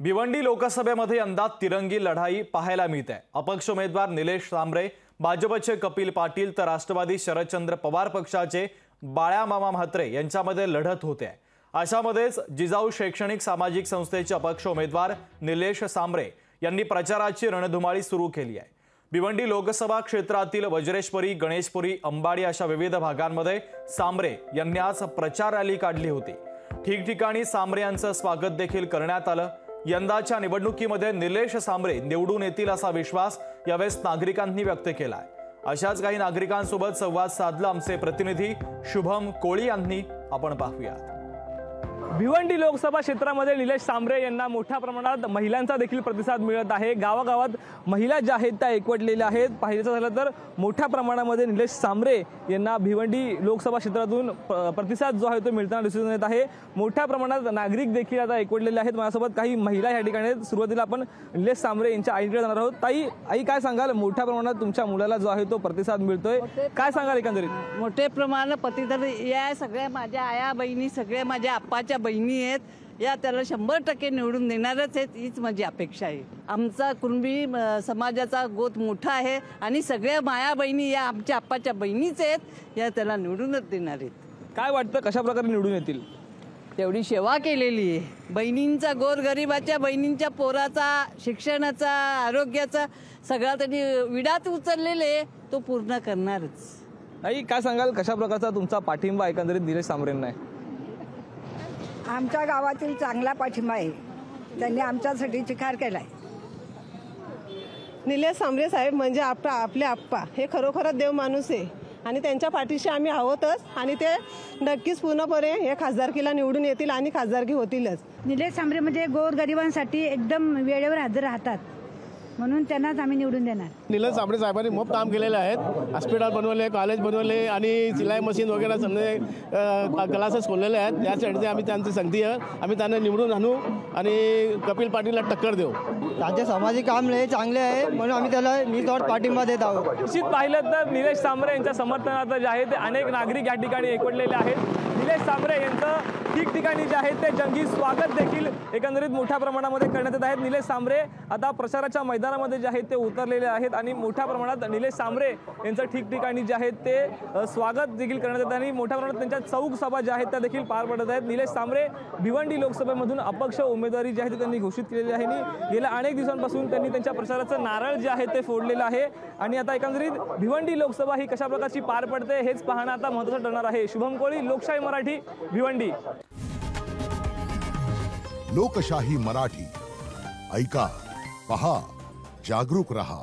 भिवंडी लोकसभेमध्ये यंदा तिरंगी लढाई पाहायला मिळते। अपक्ष उमेदवार निलेश सांबरे, भाजपचे कपिल पाटील तर राष्ट्रवादी शरदचंद्र पवार पक्षाचे बाळ्यामामा म्हात्रे यांच्यामध्ये लढत होते। अशामध्येच जिजाऊ शैक्षणिक सामाजिक संस्थेचे अपक्ष उमेदवार निलेश सांबरे यांनी प्रचाराची रणधुमाळी सुरू केली आहे। भिवंडी लोकसभा क्षेत्रातील वज्रेश्वरी, गणेशपुरी, अंबाडी अशा विविध भागांमध्ये सांबरे यांनी आज प्रचार रॅली काढली होती। ठिकठिकाणी सांबरे यांचं स्वागत देखील करण्यात आलं। यंदाच्या निवडणुकीमध्ये निलेश सांबरे निवडून येतील असा विश्वास यावेळेस नागरिकांनी व्यक्त केला आहे। अशाच काही नागरिकांसोबत संवाद साधला आमचे प्रतिनिधी शुभम कोळी यांनी। आपण पाहूया। भिवंडी लोकसभा क्षेत्रामध्ये निलेश सांबरे यांना मोठ्या प्रमाणात महिलांचा देखील प्रतिसाद मिळत आहे। गावागावात महिला ज्या आहेत त्या एकवटलेल्या आहेत। पाहिलं झालं तर मोठ्या प्रमाणामध्ये निलेश सांबरे यांना भिवंडी लोकसभा क्षेत्रातून प्रतिसाद जो आहे तो मिळताना दिसून येत आहे। मोठ्या प्रमाणात नागरिक देखील आता एकवटलेले आहेत। माझ्यासोबत काही महिला या ठिकाणी आहेत। सुरुवातीला आपण निलेश सांबरे यांच्या आईकडे जाणार आहोत। आई काय सांगाल, मोठ्या प्रमाणात तुमच्या मुलाला जो आहे तो प्रतिसाद मिळतोय, काय सांगाल एकंदरीत? मोठे प्रमाणात प्रतिसाद या सगळ्या माझ्या आया बहिणी, सगळ्या माझ्या आप्पाच्या बहिणी आहेत, या त्याला 100% निवडून देणारच आहेत, हीच माझी अपेक्षा आहे। आमचा कुणबी समाजाचा गोत मोठा आहे आणि सगळ्या माया बहिणी या आमच्या आप्पाच्या बहिणीच आहेत, या त्याला निवडूनच देणार आहेत। काय वाटतं कशा प्रकारे निवडून येतील? तेवढी सेवा केलेली आहे बहिणींचा, गोरगरिबाच्या बहिणींच्या पोराचा, शिक्षणाचा, आरोग्याचा सगळा त्यांनी विडात उचललेले, तो पूर्ण करणारच। आई काय सांगाल, कशा प्रकारचा तुमचा पाठिंबा एकंदरीत निलेश सांबरेंना आहे? आमच्या गावातील चांगला पाठिंबा आहे, त्यांनी आमच्यासाठी चिकार केलाय। निलेश सांबरे साहेब म्हणजे आपले आप्पा हे खरोखरच देव माणूस आहे आणि त्यांच्या पाठीशी आम्ही आहोतच आणि ते नक्कीच पूर्णपणे हे खासदारकीला निवडून येतील आणि खासदारकी होतीलच। निलेश सांबरे म्हणजे गोरगरिबांसाठी एकदम वेळेवर हजर राहतात, म्हणून त्यांनाच आम्ही निवडून देणार। निलेश सांबरे साहेबांनी मोप काम केलेले आहेत। हॉस्पिटल बनवले, कॉलेज बनवले आणि सिलाई मशीन वगैरे समजे क्लासेस खोललेले आहेत। त्यासाठी आम्ही त्यांची संगती आहे, आम्ही त्यांना निवडून आणू आणि कपिल पाटीलला टक्कर देऊ। त्यांचे सामाजिक काम लय चांगले आहे, म्हणून आम्ही त्याला निस्वार्थ पाठिंबा देत आहोत। निश्चित पाहिलं तर निलेश सांबरे यांच्या समर्थनार्थ जे आहे ते अनेक नागरिक या ठिकाणी एकवटलेले आहेत। निलेश सांबरे यांचं ठिकठिकाणी जे आहे ते जंगी स्वागत देखील एकंदरीत मोठ्या प्रमाणामध्ये करण्यात येत आहे। निलेश सांबरे आता प्रचाराच्या मैदानामध्ये जे आहेत ते उतरलेले आहेत आणि मोठ्या प्रमाणात निलेश सांबरे यांचं ठिकठिकाणी जे आहे ते स्वागत देखील करण्यात येत आहे आणि मोठ्या प्रमाणात त्यांच्या चौक सभा ज्या आहेत त्या देखील पार पडत आहेत। निलेश सांबरे भिवंडी लोकसभेमधून अपक्ष उमेदवारी जी आहे ती त्यांनी घोषित केलेली आहे आणि गेल्या अनेक दिवसांपासून त्यांनी त्यांच्या प्रचाराचं नारळ जे आहे ते फोडलेलं आहे आणि आता एकंदरीत भिवंडी लोकसभा ही कशा प्रकारची पार पडते हेच पाहणं आता महत्त्वाचं ठरणार आहे। शुभम कोळी, लोकशाही मराठी, भिवंडी। लोकशाही मराठी, ऐका, पहा, जागरूक रहा।